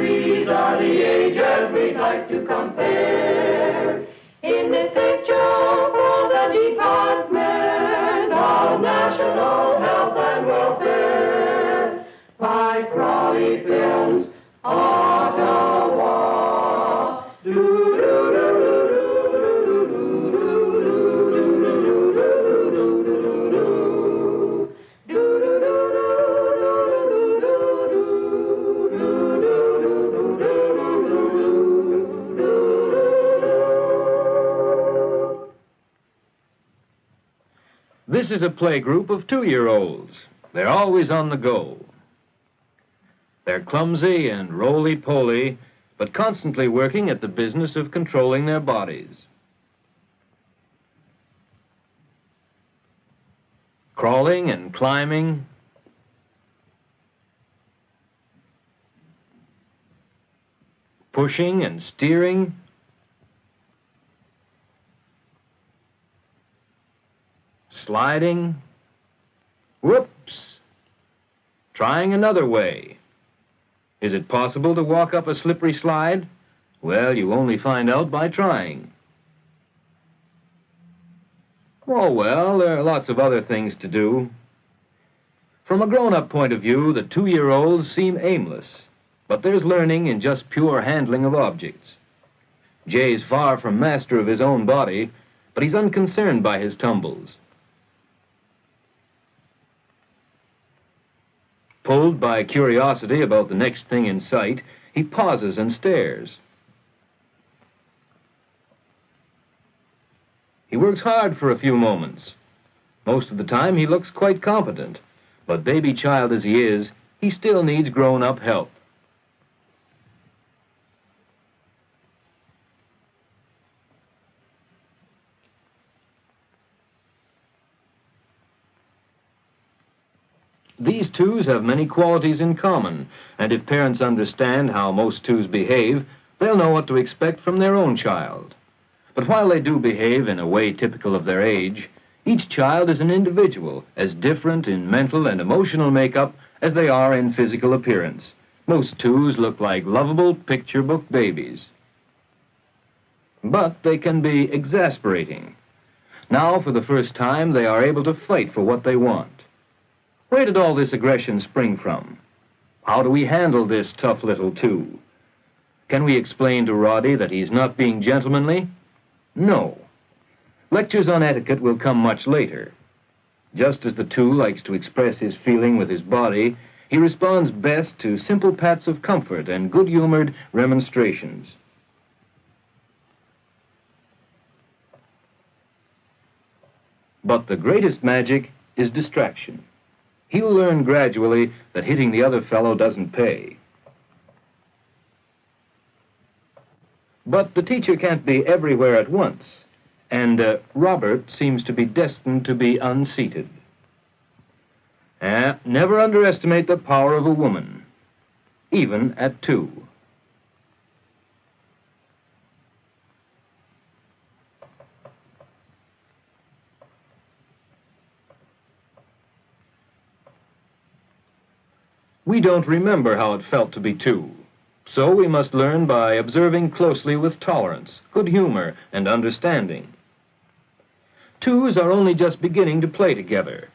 degrees are the ages we'd like to compare. In this picture for the Department of National Health and Welfare, by Crawley Films, Ottawa. This is a play group of 2-year-olds. They're always on the go. They're clumsy and roly-poly, but constantly working at the business of controlling their bodies. Crawling and climbing, pushing and steering, sliding, whoops, trying another way. Is it possible to walk up a slippery slide? Well, you only find out by trying. Oh, well, there are lots of other things to do. From a grown-up point of view, the 2-year-olds seem aimless, but there's learning in just pure handling of objects. Jay's far from master of his own body, but he's unconcerned by his tumbles. Pulled by curiosity about the next thing in sight, he pauses and stares. He works hard for a few moments. Most of the time he looks quite competent, but baby child as he is, he still needs grown-up help. These twos have many qualities in common, and if parents understand how most twos behave, they'll know what to expect from their own child. But while they do behave in a way typical of their age, each child is an individual, as different in mental and emotional makeup as they are in physical appearance. Most twos look like lovable picture book babies. But they can be exasperating. Now, for the first time, they are able to fight for what they want. Where did all this aggression spring from? How do we handle this tough little two? Can we explain to Roddy that he's not being gentlemanly? No. Lectures on etiquette will come much later. Just as the two likes to express his feeling with his body, he responds best to simple pats of comfort and good-humored remonstrations. But the greatest magic is distraction. He'll learn gradually that hitting the other fellow doesn't pay. But the teacher can't be everywhere at once, and Robert seems to be destined to be unseated. Never underestimate the power of a woman, even at 2. We don't remember how it felt to be 2, so we must learn by observing closely with tolerance, good humor, and understanding. 2s are only just beginning to play together.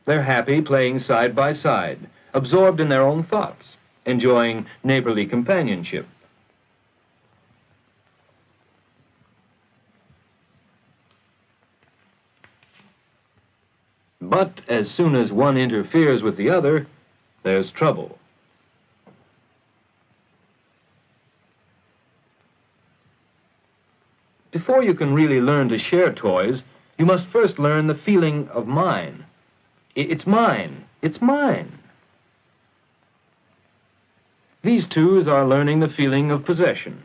They're happy playing side by side, absorbed in their own thoughts, enjoying neighborly companionship. But as soon as one interferes with the other, there's trouble. Before you can really learn to share toys, you must first learn the feeling of mine. It's mine. It's mine. These twos are learning the feeling of possession.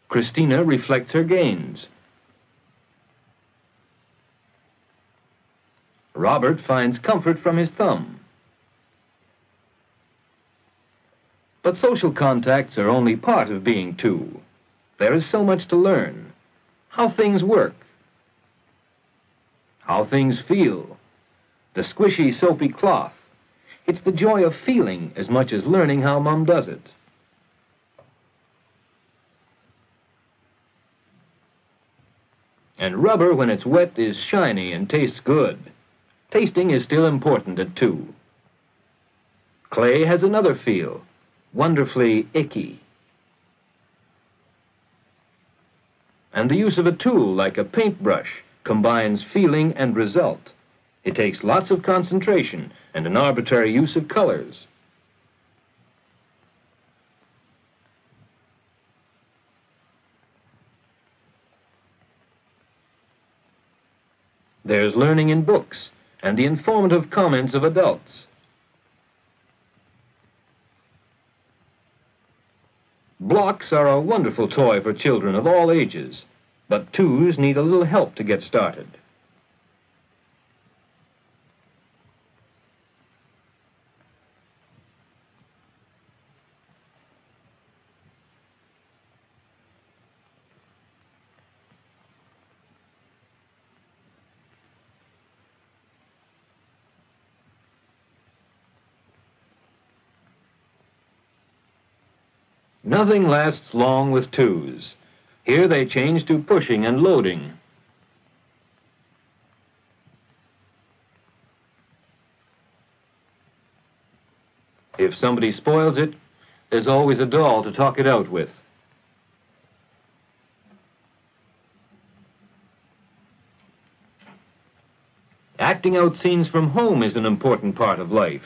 Christina reflects her gains. Robert finds comfort from his thumb. But social contacts are only part of being 2. There is so much to learn. How things work. How things feel. The squishy, soapy cloth. It's the joy of feeling as much as learning how Mom does it. And rubber, when it's wet, is shiny and tastes good. Tasting is still important at 2. Clay has another feel, wonderfully icky. And the use of a tool like a paintbrush combines feeling and result. It takes lots of concentration and an arbitrary use of colors. There's learning in books and the informative comments of adults. Blocks are a wonderful toy for children of all ages, but 2s need a little help to get started. Nothing lasts long with 2s. Here they change to pushing and loading. If somebody spoils it, there's always a doll to talk it out with. Acting out scenes from home is an important part of life.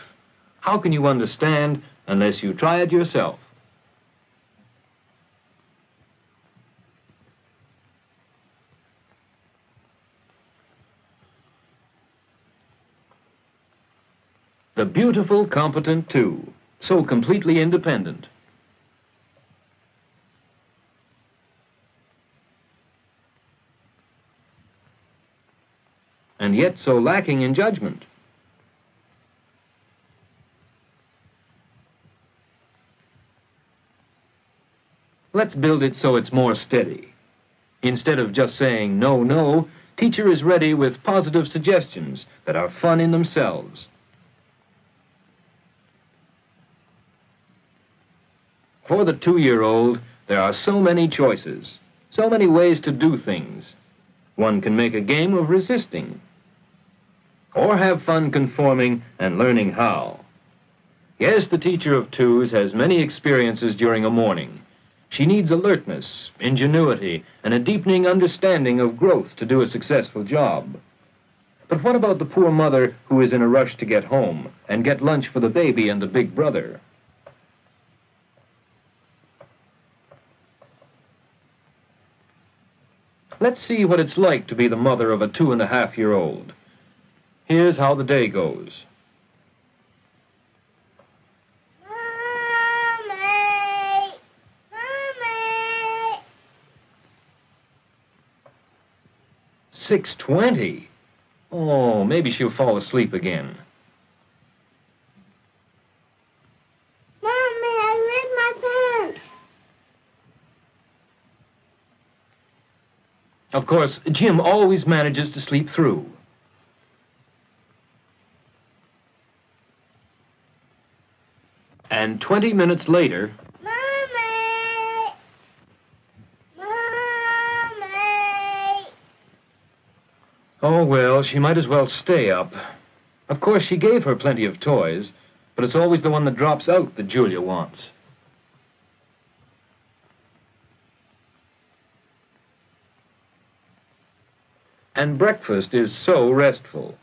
How can you understand unless you try it yourself? The beautiful, competent 2, so completely independent. And yet so lacking in judgment. Let's build it so it's more steady. Instead of just saying no, no, teacher is ready with positive suggestions that are fun in themselves. For the 2-year-old, there are so many choices, so many ways to do things. One can make a game of resisting, or have fun conforming and learning how. Yes, the teacher of 2s has many experiences during a morning. She needs alertness, ingenuity, and a deepening understanding of growth to do a successful job. But what about the poor mother who is in a rush to get home and get lunch for the baby and the big brother? Let's see what it's like to be the mother of a 2-and-a-half-year-old. Here's how the day goes. Mommy! Mommy! 6:20. Oh, maybe she'll fall asleep again. Mommy, I read my pants. Of course, Jim always manages to sleep through. And 20 minutes later... Mommy! Mommy! Oh, well, she might as well stay up. Of course, she gave her plenty of toys, but it's always the one that drops out that Julia wants. And breakfast is so restful.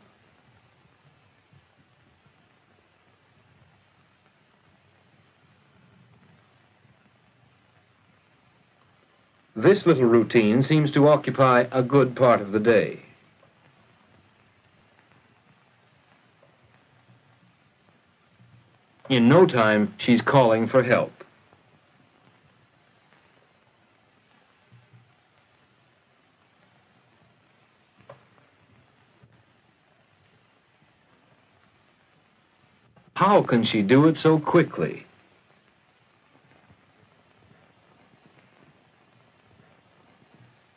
This little routine seems to occupy a good part of the day. In no time, she's calling for help. How can she do it so quickly?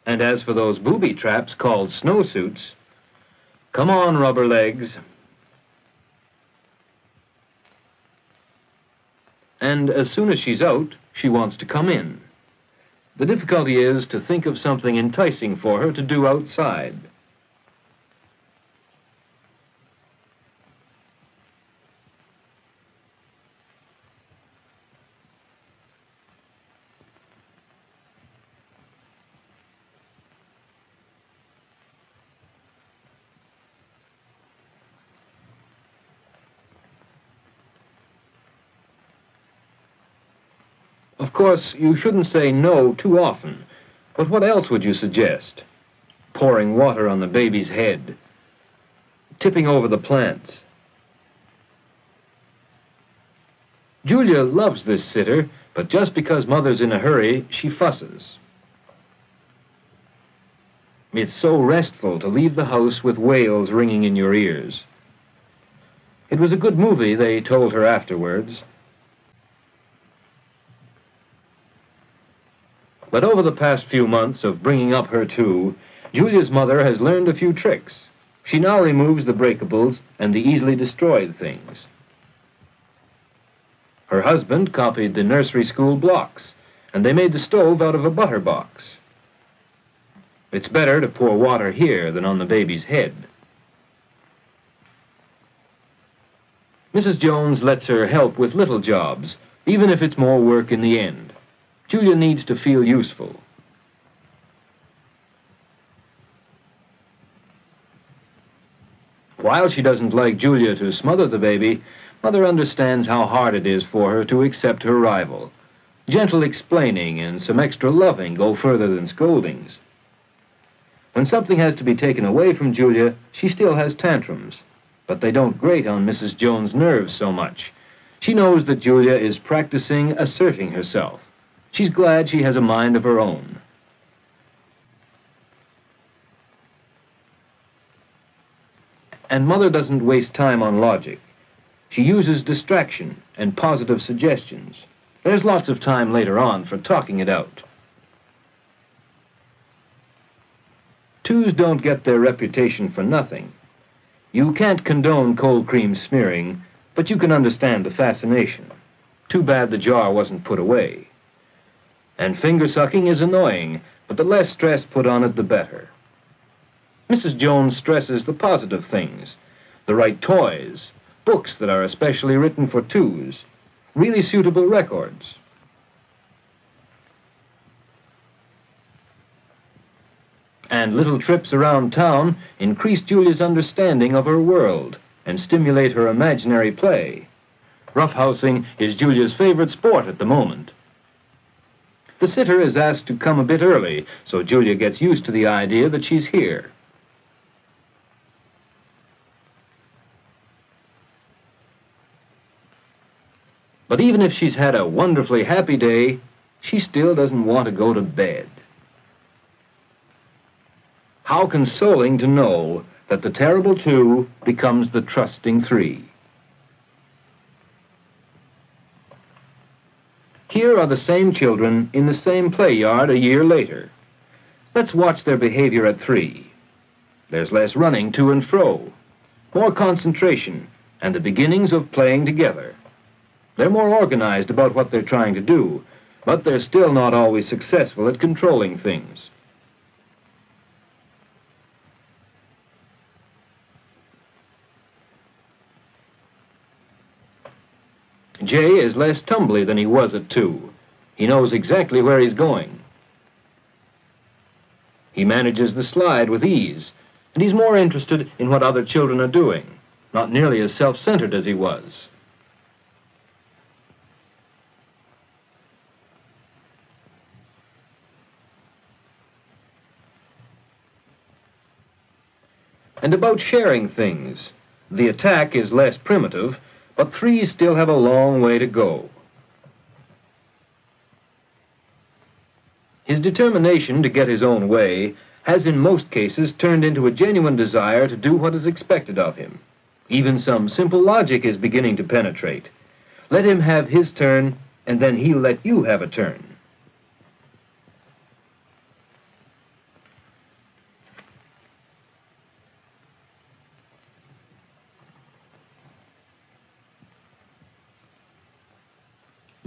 And as for those booby traps called snowsuits, come on, rubber legs. and as soon as she's out, she wants to come in. The difficulty is to think of something enticing for her to do outside. Of course, you shouldn't say no too often, but what else would you suggest? Pouring water on the baby's head, tipping over the plants. Julia loves this sitter, but just because Mother's in a hurry, she fusses. It's so restful to leave the house with wails ringing in your ears. It was a good movie, they told her afterwards. But over the past few months of bringing up her two, Julia's mother has learned a few tricks. She now removes the breakables and the easily destroyed things. Her husband copied the nursery school blocks, and they made the stove out of a butter box. It's better to pour water here than on the baby's head. Mrs. Jones lets her help with little jobs, even if it's more work in the end. Julia needs to feel useful. While she doesn't like Julia to smother the baby, Mother understands how hard it is for her to accept her rival. Gentle explaining and some extra loving go further than scoldings. When something has to be taken away from Julia, she still has tantrums, but they don't grate on Mrs. Jones' nerves so much. She knows that Julia is practicing asserting herself. She's glad she has a mind of her own. And Mother doesn't waste time on logic. She uses distraction and positive suggestions. There's lots of time later on for talking it out. Twos don't get their reputation for nothing. You can't condone cold cream smearing, but you can understand the fascination. Too bad the jar wasn't put away. And finger-sucking is annoying, but the less stress put on it, the better. Mrs. Jones stresses the positive things, the right toys, books that are especially written for twos, really suitable records. And little trips around town increase Julia's understanding of her world and stimulate her imaginary play. Roughhousing is Julia's favorite sport at the moment. The sitter is asked to come a bit early, so Julia gets used to the idea that she's here. But even if she's had a wonderfully happy day, she still doesn't want to go to bed. How consoling to know that the terrible two becomes the trusting three. Here are the same children in the same play yard a year later. Let's watch their behavior at 3. There's less running to and fro, more concentration, and the beginnings of playing together. They're more organized about what they're trying to do, but they're still not always successful at controlling things. Jay is less tumbly than he was at 2. He knows exactly where he's going. He manages the slide with ease, and he's more interested in what other children are doing, not nearly as self-centered as he was. And about sharing things, the attack is less primitive, but 3s still have a long way to go. His determination to get his own way has in most cases turned into a genuine desire to do what is expected of him. Even some simple logic is beginning to penetrate. Let him have his turn, and then he'll let you have a turn.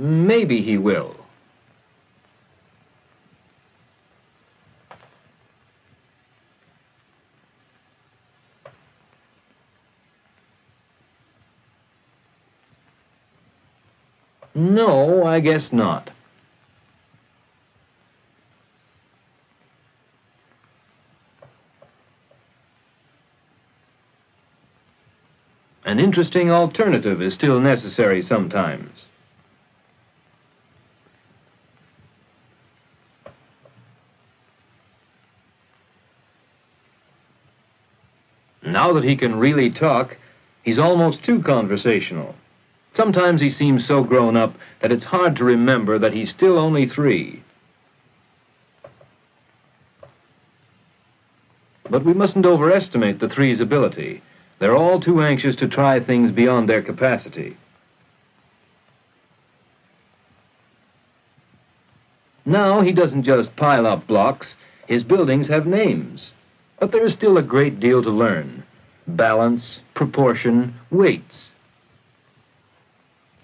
maybe he will. No, I guess not. An interesting alternative is still necessary sometimes. Now that he can really talk, he's almost too conversational. Sometimes he seems so grown up that it's hard to remember that he's still only 3. But we mustn't overestimate the 3's ability. They're all too anxious to try things beyond their capacity. Now he doesn't just pile up blocks, his buildings have names. But there is still a great deal to learn. Balance, proportion, weights.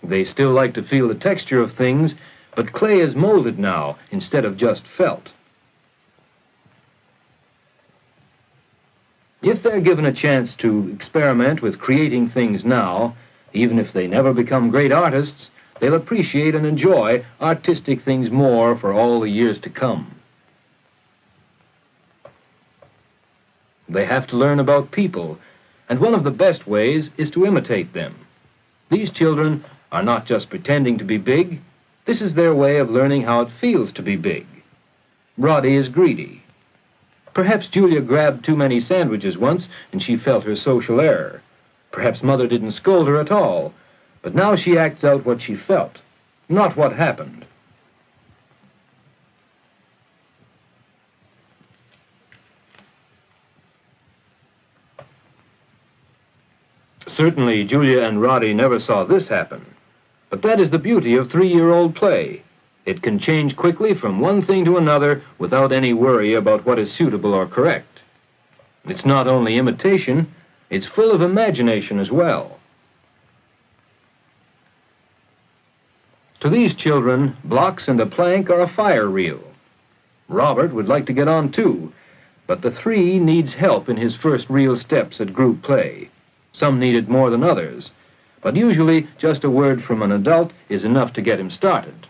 They still like to feel the texture of things, but clay is molded now instead of just felt. If they're given a chance to experiment with creating things now, even if they never become great artists, they'll appreciate and enjoy artistic things more for all the years to come. They have to learn about people, and one of the best ways is to imitate them. These children are not just pretending to be big. This is their way of learning how it feels to be big. Roddy is greedy. Perhaps Julia grabbed too many sandwiches once and she felt her social error. Perhaps Mother didn't scold her at all, but now she acts out what she felt, not what happened. Certainly, Julia and Roddy never saw this happen. But that is the beauty of 3-year-old play. It can change quickly from one thing to another without any worry about what is suitable or correct. It's not only imitation, it's full of imagination as well. To these children, blocks and a plank are a fire reel. Robert would like to get on too, but the 3 needs help in his first real steps at group play. Some need it more than others, but usually just a word from an adult is enough to get him started.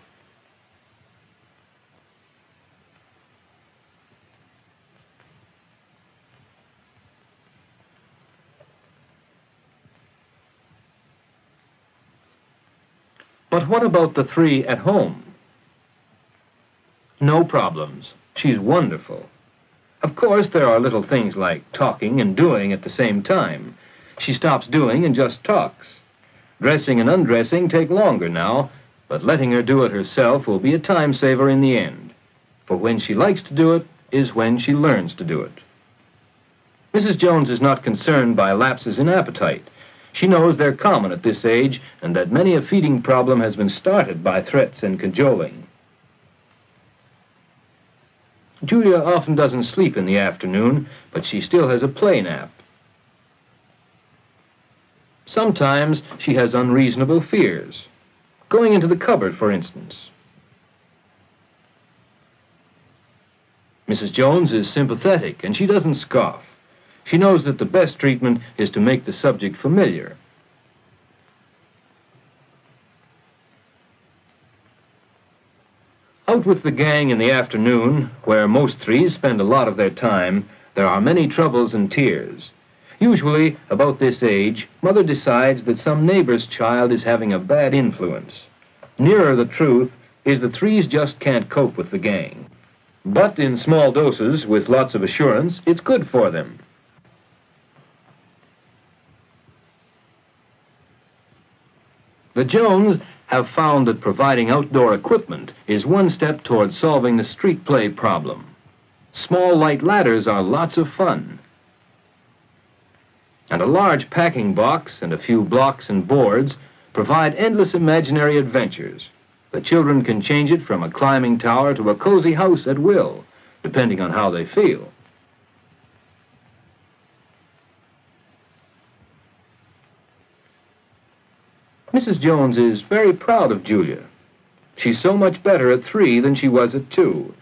But what about the 3 at home? No problems. She's wonderful. Of course, there are little things like talking and doing at the same time. She stops doing and just talks. Dressing and undressing take longer now, but letting her do it herself will be a time saver in the end. For when she likes to do it is when she learns to do it. Mrs. Jones is not concerned by lapses in appetite. She knows they're common at this age and that many a feeding problem has been started by threats and cajoling. Julia often doesn't sleep in the afternoon, but she still has a play nap. Sometimes she has unreasonable fears. Going into the cupboard, for instance. Mrs. Jones is sympathetic, and she doesn't scoff. She knows that the best treatment is to make the subject familiar. Out with the gang in the afternoon, where most 3s spend a lot of their time, there are many troubles and tears. Usually, about this age, Mother decides that some neighbor's child is having a bad influence. Nearer the truth is the 3s just can't cope with the gang. But in small doses, with lots of assurance, it's good for them. The Jones have found that providing outdoor equipment is one step towards solving the street play problem. Small light ladders are lots of fun. And a large packing box and a few blocks and boards provide endless imaginary adventures. The children can change it from a climbing tower to a cozy house at will, depending on how they feel. Mrs. Jones is very proud of Julia. She's so much better at 3 than she was at 2.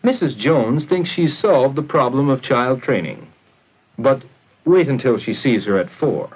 Mrs. Jones thinks she's solved the problem of child training. But wait until she sees her at 4.